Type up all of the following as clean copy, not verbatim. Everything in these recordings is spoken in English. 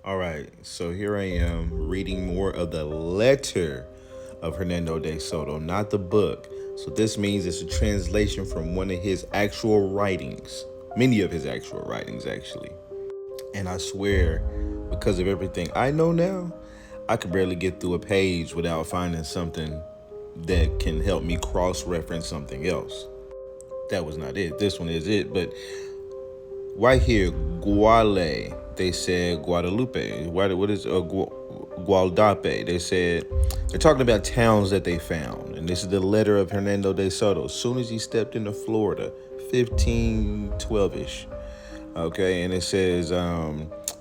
All right, so here I am reading more of the letter of Hernando de Soto, not the book. So this means it's a translation from one of his actual writings, many of his actual writings, actually. And I swear, because of everything I know now, I could barely get through a page without finding something that can help me cross reference something else. That was not it. This one is it. But right here, Guale, they said Guadalupe. What is Gualdape? They said they're talking about towns that they found, and this is the letter of Hernando de Soto. As soon as he stepped into Florida, 1512ish. Okay, and it says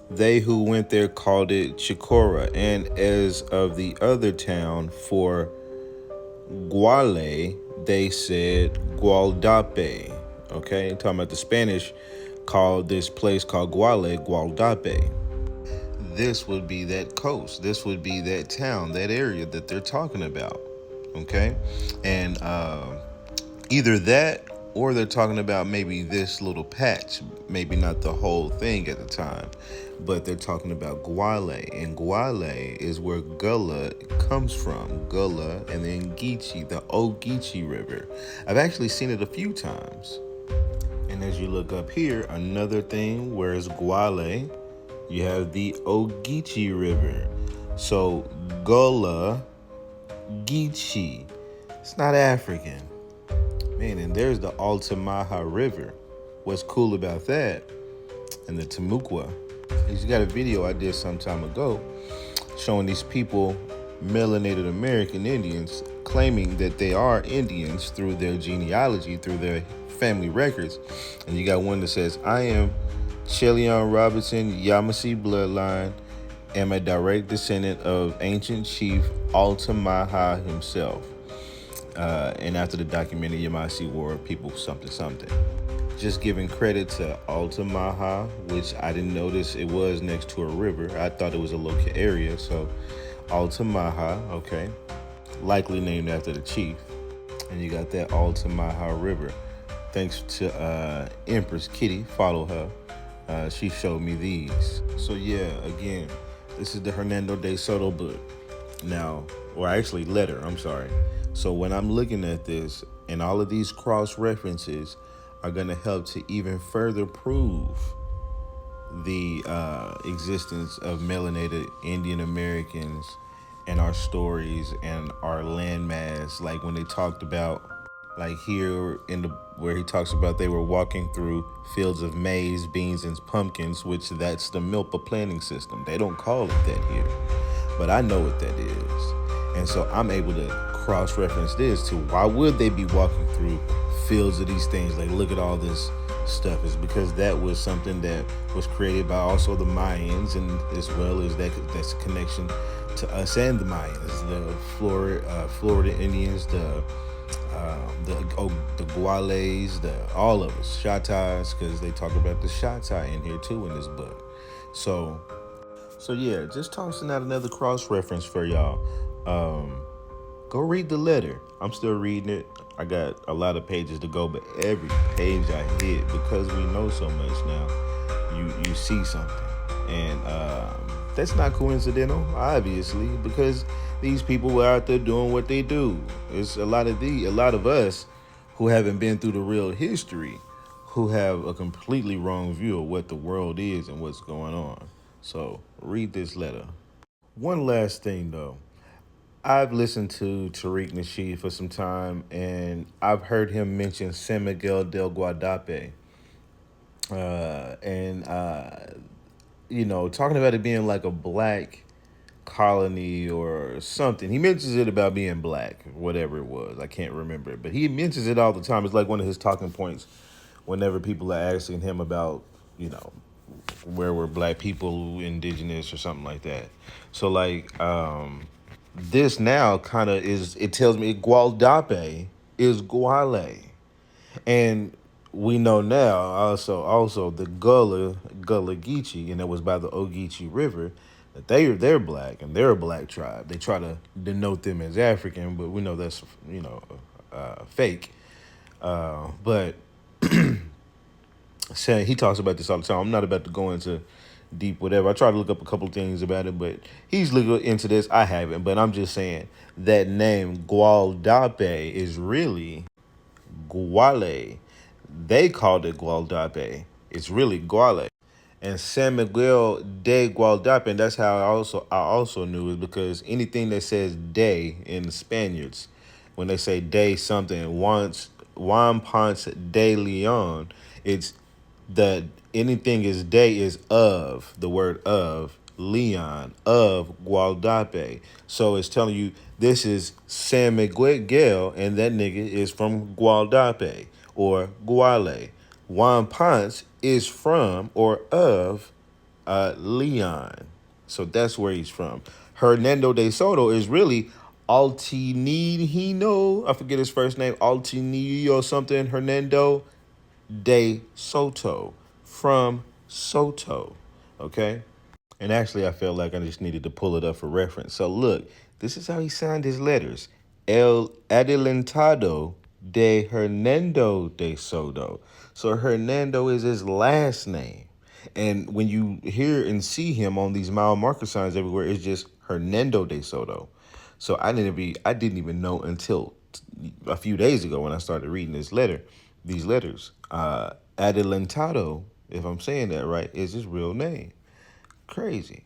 they who went there called it Chicora, and as of the other town for Guale, they said Gualdape. Okay, talking about the Spanish called this place called Guale Gualdape. This would be that coast. This would be that town, that area that they're talking about. Okay, and either that or they're talking about maybe this little patch, maybe not the whole thing at the time, but they're talking about Guale, and Guale is where Gullah comes from. Gullah, and then Geechee, the Ogeechee River. I've actually seen it a few times. And as you look up here, another thing, whereas Guale, you have the Ogeechee River. So Gullah, Geechee. It's not African. Man, and there's the Altamaha River. What's cool about that? And the Tamukwa. He's got a video I did some time ago showing these people, melanated American Indians, claiming that they are Indians through their genealogy, through their family records. And you got one that says, I am Chelion Robinson, Yamasee bloodline, am a direct descendant of ancient chief Altamaha himself. And after the documentary Yamasee War, people something. Just giving credit to Altamaha, which I didn't notice it was next to a river. I thought it was a local area. So Altamaha, okay, likely named after the chief. And you got that Altamaha River. Thanks to Empress Kitty, follow her. She showed me these. So yeah, again, this is the Hernando de Soto book. Now, or actually letter, I'm sorry. So when I'm looking at this, and all of these cross references are going to help to even further prove the existence of melanated Indian Americans and our stories and our landmass. Like when they talked about, like here in the where he talks about they were walking through fields of maize, beans, and pumpkins, which that's the Milpa planting system. They don't call it that here, but I know what that is. And so I'm able to cross-reference this to why would they be walking through fields of these things? Like, look at all this stuff. Is because that was something that was created by also the Mayans, and as well as that's a connection to us and the Mayans, the Florida Indians, the Guales, all of us, Shatais, because they talk about the Shatai in here too in this book. So yeah, just tossing out another cross reference for y'all. Go read the letter. I'm still reading it. I got a lot of pages to go, but every page I hit, because we know so much now, you see something, and that's not coincidental, obviously, because these people were out there doing what they do. It's a lot of us who haven't been through the real history, who have a completely wrong view of what the world is and what's going on. So read this letter. One last thing though. I've listened to Tariq Nasheed for some time, and I've heard him mention San Miguel del Guadape. And, talking about it being like a black colony or something. He mentions it about being black, whatever it was. I can't remember it, but he mentions it all the time. It's like one of his talking points whenever people are asking him about, you know, where were black people indigenous or something like that. So like this now kind of is, it tells me Gualdape is Guale. And we know now also the Gullah Geechee, and it was by the Ogeechee River, that they're black and they're a black tribe. They try to denote them as African, but we know that's fake. But saying he talks about this all the time. I'm not about to go into deep whatever. I tried to look up a couple of things about it, but he's looking into this. I haven't, but I'm just saying that name Gualdape is really Guale. They called it Gualdape. It's really Guale. And San Miguel de Gualdape, and that's how I also knew is because anything that says de in the Spaniards, when they say de something, Juan Ponce de Leon, it's the anything is de is of the word of Leon of Gualdape. So it's telling you this is San Miguel, and that nigga is from Gualdape or Guale. Juan Ponce is from or of Leon. So that's where he's from. Hernando de Soto is really Altinino. I forget his first name. Altinio or something. Hernando de Soto from Soto. Okay? And actually, I felt like I just needed to pull it up for reference. So look, this is how he signed his letters. El Adelantado de Hernando de Soto. So Hernando is his last name. And when you hear and see him on these mile marker signs everywhere, it's just Hernando de Soto. So I didn't even know until a few days ago when I started reading these letters. Adelantado, if I'm saying that right, is his real name. Crazy.